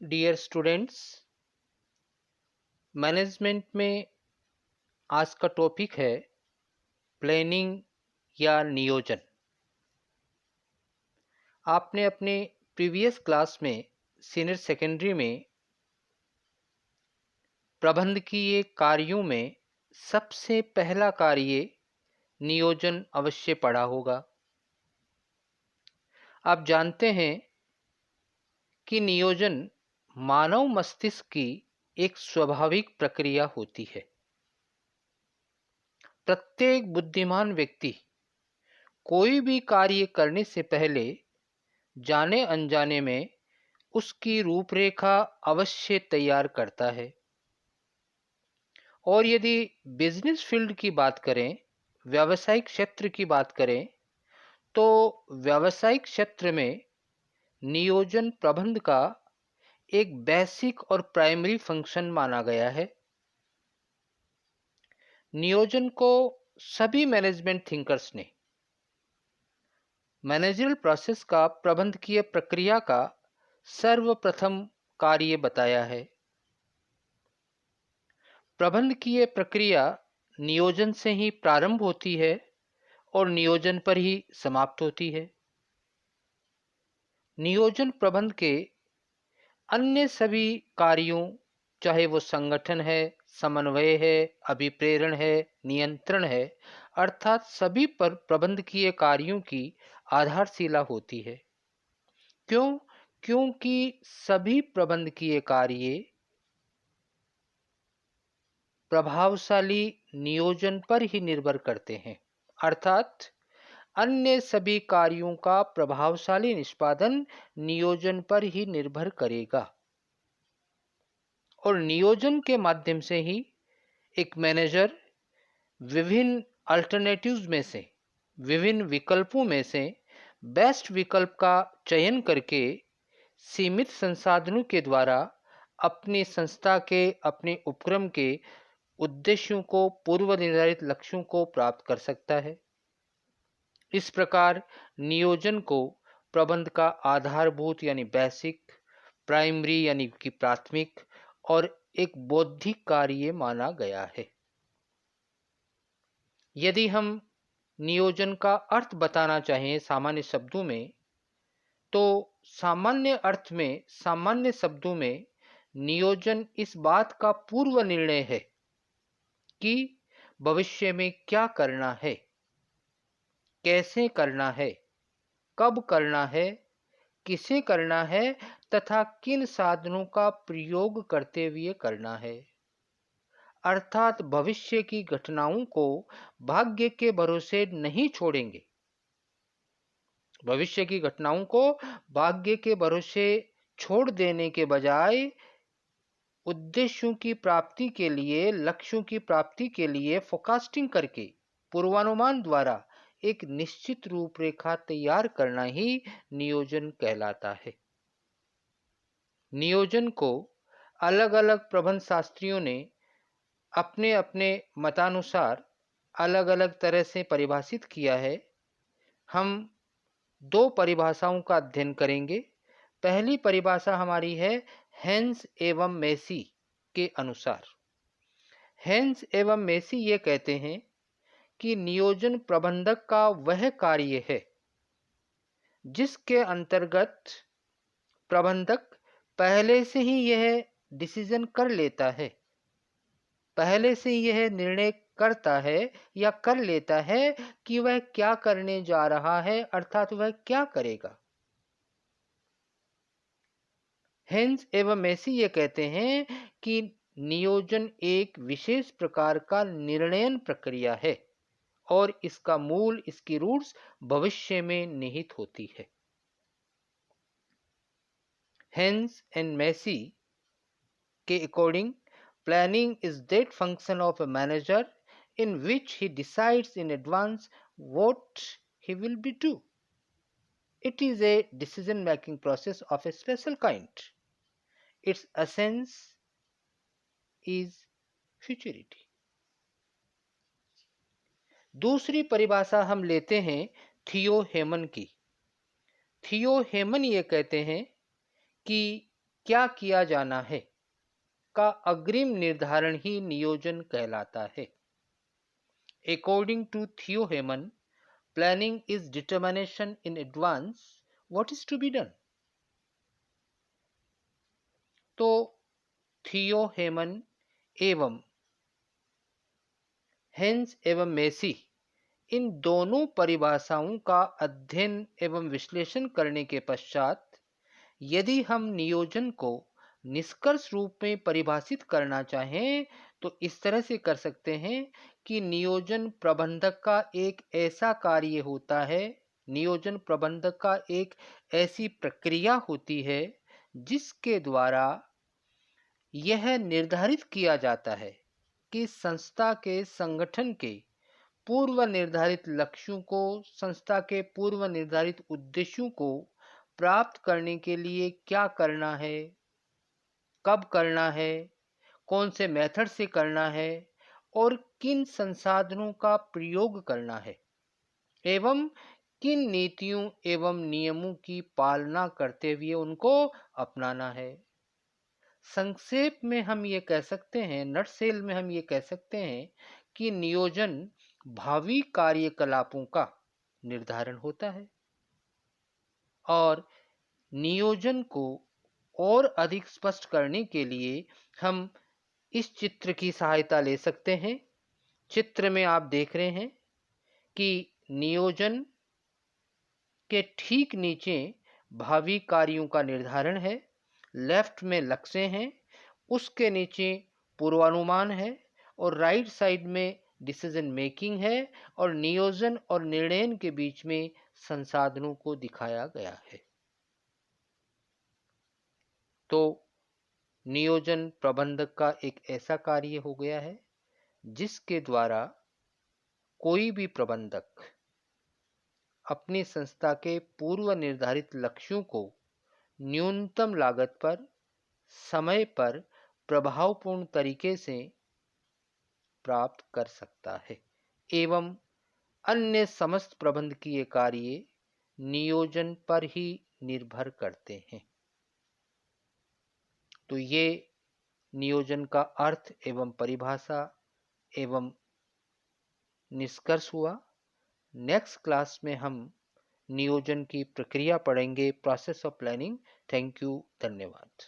Dear students, management में आज का टॉपिक है प्लानिंग या नियोजन। आपने अपने प्रीवियस क्लास में सीनियर सेकेंडरी में प्रबंधकीय कार्यों में सबसे पहला कार्य नियोजन अवश्य पढ़ा होगा। आप जानते हैं कि नियोजन मानव मस्तिष्क की एक स्वाभाविक प्रक्रिया होती है। प्रत्येक बुद्धिमान व्यक्ति कोई भी कार्य करने से पहले जाने अनजाने में उसकी रूपरेखा अवश्य तैयार करता है। और यदि बिजनेस फील्ड की बात करें, व्यावसायिक क्षेत्र की बात करें, तो व्यावसायिक क्षेत्र में नियोजन प्रबंध का एक बेसिक और प्राइमरी फंक्शन माना गया है। नियोजन को सभी मैनेजमेंट थिंकर्स ने मैनेजरियल प्रोसेस का प्रबंधकीय प्रक्रिया का सर्वप्रथम कार्य बताया है। प्रबंधकीय प्रक्रिया नियोजन से ही प्रारंभ होती है और नियोजन पर ही समाप्त होती है। नियोजन प्रबंध के अन्य सभी कार्यों, चाहे वो संगठन है, समन्वय है, अभिप्रेरण है, नियंत्रण है, अर्थात सभी पर प्रबंधकीय कार्यों की आधारशिला होती है। क्यों? क्योंकि सभी प्रबंधकीय कार्य प्रभावशाली नियोजन पर ही निर्भर करते हैं। अर्थात अन्य सभी कार्यों का प्रभावशाली निष्पादन नियोजन पर ही निर्भर करेगा। और नियोजन के माध्यम से ही एक मैनेजर विभिन्न अल्टरनेटिव्स में से, विभिन्न विकल्पों में से बेस्ट विकल्प का चयन करके सीमित संसाधनों के द्वारा अपनी संस्था के, अपने उपक्रम के उद्देश्यों को, पूर्व निर्धारित लक्ष्यों को प्राप्त कर सकता है। इस प्रकार नियोजन को प्रबंध का आधारभूत यानी बेसिक, प्राइमरी यानी कि प्राथमिक और एक बौद्धिक कार्य माना गया है। यदि हम नियोजन का अर्थ बताना चाहें सामान्य शब्दों में, तो सामान्य अर्थ में, सामान्य शब्दों में नियोजन इस बात का पूर्व निर्णय है कि भविष्य में क्या करना है, कैसे करना है, कब करना है, किसे करना है तथा किन साधनों का प्रयोग करते हुए करना है। अर्थात भविष्य की घटनाओं को भाग्य के भरोसे नहीं छोड़ेंगे। भविष्य की घटनाओं को भाग्य के भरोसे छोड़ देने के बजाय उद्देश्यों की प्राप्ति के लिए, लक्ष्यों की प्राप्ति के लिए फोरकास्टिंग करके, पूर्वानुमान द्वारा एक निश्चित रूपरेखा तैयार करना ही नियोजन कहलाता है। नियोजन को अलग अलग प्रबंध शास्त्रियों ने अपने अपने मतानुसार अलग अलग तरह से परिभाषित किया है। हम दो परिभाषाओं का अध्ययन करेंगे। पहली परिभाषा हमारी है हेंस एवं मेसी के अनुसार। हेंस एवं मेसी ये कहते हैं कि नियोजन प्रबंधक का वह कार्य है जिसके अंतर्गत प्रबंधक पहले से ही यह डिसीजन कर लेता है, पहले से यह निर्णय करता है या कर लेता है कि वह क्या करने जा रहा है, अर्थात वह क्या करेगा। हेंस एवं मेसी ये कहते हैं कि नियोजन एक विशेष प्रकार का निर्णयन प्रक्रिया है और इसका मूल, इसकी रूट्स भविष्य में निहित होती है। हेंस एंड मेसी के according, planning is that function of a manager in which he decides in advance what he will be do. It is a decision making process of a special kind. Its essence is futurity. दूसरी परिभाषा हम लेते हैं थियो हेमन की। थियो हेमन ये कहते हैं कि क्या किया जाना है का अग्रिम निर्धारण ही नियोजन कहलाता है। According to Theo Heyman, planning is determination in advance what is to be done. तो थियो हेमन एवं हेंस एवं मेसी इन दोनों परिभाषाओं का अध्ययन एवं विश्लेषण करने के पश्चात यदि हम नियोजन को निष्कर्ष रूप में परिभाषित करना चाहें तो इस तरह से कर सकते हैं कि नियोजन प्रबंधक का एक ऐसा कार्य होता है, नियोजन प्रबंधक का एक ऐसी प्रक्रिया होती है जिसके द्वारा यह निर्धारित किया जाता है कि संस्था के संगठन के पूर्व निर्धारित लक्ष्यों को, संस्था के पूर्व निर्धारित उद्देश्यों को प्राप्त करने के लिए क्या करना है, कब करना है, कौन से मेथड से करना है और किन संसाधनों का प्रयोग करना है एवं किन नीतियों एवं नियमों की पालना करते हुए उनको अपनाना है। संक्षेप में हम ये कह सकते हैं, नटसेल में हम ये कह सकते हैं कि नियोजन भावी कार्यकलापों का निर्धारण होता है और नियोजन को और अधिक स्पष्ट करने के लिए हम इस चित्र की सहायता ले सकते हैं। चित्र में आप देख रहे हैं कि नियोजन के ठीक नीचे भावी कार्यों का निर्धारण है, लेफ्ट में लक्ष्य हैं, उसके नीचे पूर्वानुमान है और राइट साइड में डिसीजन मेकिंग है और नियोजन और निर्णय के बीच में संसाधनों को दिखाया गया है। तो नियोजन प्रबंधक का एक ऐसा कार्य हो गया है जिसके द्वारा कोई भी प्रबंधक अपनी संस्था के पूर्व निर्धारित लक्ष्यों को न्यूनतम लागत पर, समय पर, प्रभावपूर्ण तरीके से प्राप्त कर सकता है एवं अन्य समस्त प्रबंधकीय कार्य नियोजन पर ही निर्भर करते हैं। तो ये नियोजन का अर्थ एवं परिभाषा एवं निष्कर्ष हुआ। नेक्स्ट क्लास में हम नियोजन की प्रक्रिया पढ़ेंगे, process of planning. Thank you, धन्यवाद।